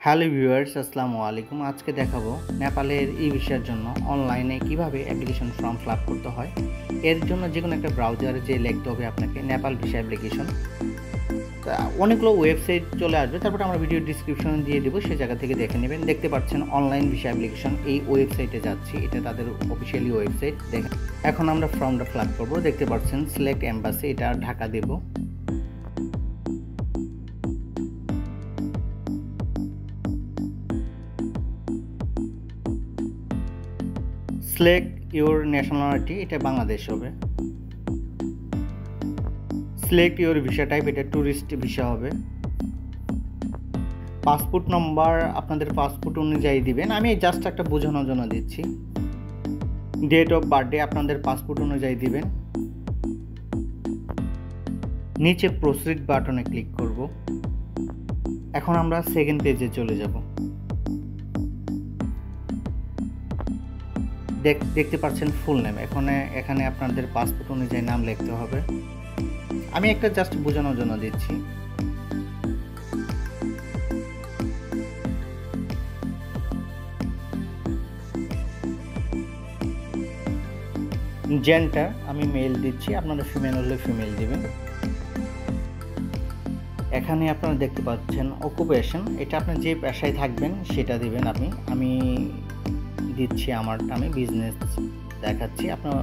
Hello viewers, আসসালামু আলাইকুম। আজকে দেখাবো নেপালের ই ভিসার জন্য অনলাইনে কিভাবে অ্যাপ্লিকেশন ফর্ম ফিল আপ করতে হয়। এর জন্য যে কোনো একটা ব্রাউজারে যে লিখতে হবে আপনাকে নেপাল ভিসা অ্যাপ্লিকেশন। অনেকগুলো ওয়েবসাইট চলে আসবে, তারপরে আমরা ভিডিও ডিসক্রিপশন দিয়ে দেবো, সেই জায়গা থেকে দেখে নেবেন। দেখতে পাচ্ছেন অনলাইন ভিসা অ্যাপ্লিকেশন, এই ওয়েবসাইটে যাচ্ছি, এটা তাদের অফিসিয়ালি ওয়েবসাইট। দেখেন এখন আমরা ফর্মটা ফিল আপ করবো। দেখতে পাচ্ছেন সিলেক্ট এম্বাসি, এটা ঢাকা দেব। সিলেক্ট ইউর ন্যাশনালিটি, এটা বাংলাদেশ হবে। সিলেক্ট ইউর ভিসা টাইপ, এটা ট্যুরিস্ট ভিসা হবে। পাসপোর্ট নম্বর আপনাদের পাসপোর্ট অনুযায়ী দিবেন, আমি জাস্ট একটা বোঝানোর জন্য দিচ্ছি। ডেট অফ বার্থডে আপনাদের পাসপোর্ট অনুযায়ী দিবেন। নিচে প্রসিড বাটনে ক্লিক করব। এখন আমরা সেকেন্ড পেজে চলে যাব। দেখতে পাচ্ছেন ফুল নেম, এখানে আপনাদের পাসপোর্ট অনুযায়ী নাম লিখতে হবে। আমি একটা জাস্ট বোঝানোর জন্য দিচ্ছি। জেন্ডার আমি মেল দিচ্ছি, আপনারা ফিমেল হলে ফিমেল দিবেন। এখানে আপনারা দেখতে পাচ্ছেন অকুপেশন, এটা আপনি যে পেশায় থাকবেন সেটা দিবেন। আমি দিচ্ছি আমারটা, আমি বিজনেস দেখাচ্ছি। আপনার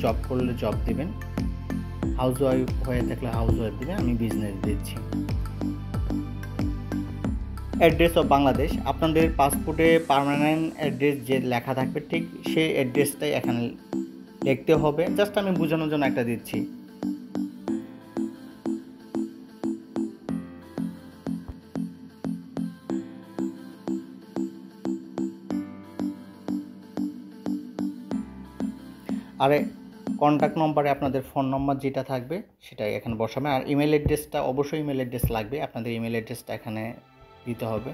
জব করলে জব দিবেন, হাউস ওয়াইফ হয়ে থাকলে হাউস ওয়াইফ দিবেন, আমি বিজনেস দিচ্ছি। অ্যাড্রেস অফ বাংলাদেশ, আপনাদের পাসপোর্টে পার্মানেন্ট অ্যাড্রেস যে লেখা থাকবে ঠিক সেই অ্যাড্রেসটাই এখানে লিখতে হবে। জাস্ট আমি বোঝানোর জন্য একটা দিচ্ছি। আর কন্ট্যাক্ট নম্বরে আপনাদের ফোন নম্বর যেটা থাকবে সেটাই এখানে বসাবেন। আর ইমেল অ্যাড্রেসটা অবশ্যই ইমেল অ্যাড্রেস লাগবে, আপনাদের ইমেল অ্যাড্রেসটা এখানে দিতে হবে।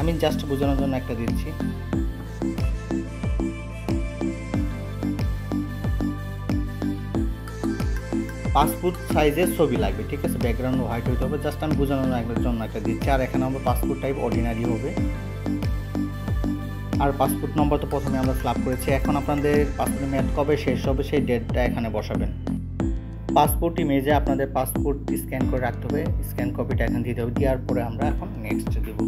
আমি জাস্ট বোঝানোর জন্য একটা দিচ্ছি। পাসপোর্ট সাইজের ছবি লাগবে, ঠিক আছে, ব্যাকগ্রাউন্ড হোয়াইট হইতে হবে। জাস্ট আমি বোঝানোর জন্য একটা দিচ্ছি। আর এখানে আমরা পাসপোর্ট টাইপ অর্ডিনারি হবে। আর পাসপোর্ট নম্বর তো প্রথমে আমরা ফিল আপ করেছি। এখন আপনাদের পাসপোর্ট মেয়াদ কবে শেষ হবে সেই ডেটটা এখানে বসাবেন। পাসপোর্ট ইমেজে আপনাদের পাসপোর্ট স্ক্যান করে রাখতে হবে, স্ক্যান কপিটা এখানে দিতে হবে। দেওয়ার পরে আমরা এখন নেক্সট দেব।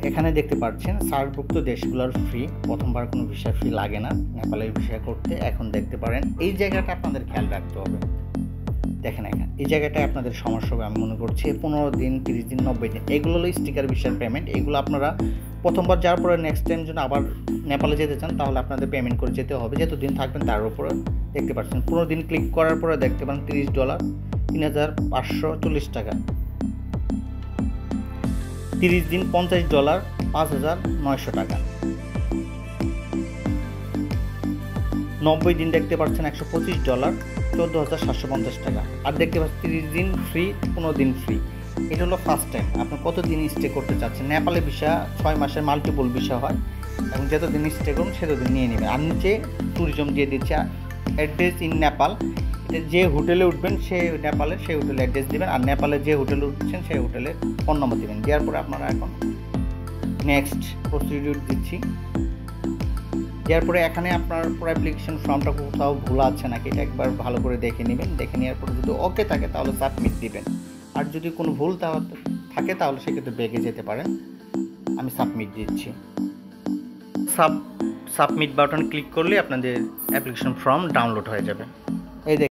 এখানে দেখতে পাচ্ছেন সার্কভুক্ত দেশগুলোর ফ্রি, প্রথমবার কোনো ভিসা ফি লাগে না নেপালের ভিসা করতে। এখন দেখতে পারেন এই জায়গাটা আপনাদের খেয়াল রাখতে হবে। দেখেন এখানে এই জায়গাটায় আপনাদের সমস্যা হবে আমি মনে করছি। 15 দিন, 30 দিন, 90 দিন, এগুলো হলো স্টিকার ভিসার পেমেন্ট। এগুলো আপনারা প্রথমবার যাওয়ার পরে নেক্সট টাইম যদি আবার নেপালে যেতে চান তাহলে আপনাদের পেমেন্ট করে যেতে হবে। যত দিন থাকবেন তার উপরে দেখতে পাচ্ছেন। 15 দিন ক্লিক করার পরে দেখতে পারেন $30, 3540 টাকা। 30 দিন $50, 5900 টাকা। 90 দিন দেখতে পাচ্ছেন $125, 14750 টাকা। আর দেখতে পাচ্ছেন 30 দিন ফ্রি, 15 দিন ফ্রি। এটা হলো ফার্স্ট টাইম। আপনি কত দিন স্টে করতে চাচ্ছেন। নেপালে ভিসা 6 মাসের মাল্টিপল ভিসা হয়, এবং যত দিন স্টে করুন সেত দিন নিয়ে নেবেন। আর নিচে ট্যুরিজম দিয়ে দিচ্ছে অ্যাড্রেস ইন নেপাল, এটা যে হোটেলে উঠবেন সেই নেপালের সেই হোটেলে অ্যাড্রেস দেবেন। আর নেপালে যে হোটেলে উঠছেন সেই হোটেলের ফোন নম্বর দেবেন। দেওয়ার পরে আপনারা এখন নেক্সট প্রসিডিউর দিচ্ছি। এরপরে এখানে আপনার পুরো অ্যাপ্লিকেশন ফর্মটা কোথাও ভুল আছে নাকি এটা একবার ভালো করে দেখে নেবেন। দেখে নেওয়ার পরে যদি ওকে থাকে তাহলে সাবমিট দিবেন। আর যদি কোনো ভুল থাকে তাহলে সেক্ষেত্রে বেগে যেতে পারেন। আমি সাবমিট দিচ্ছি। সাবমিট বাটন ক্লিক করলে আপনাদের অ্যাপ্লিকেশন ফর্ম ডাউনলোড হয়ে যাবে। এই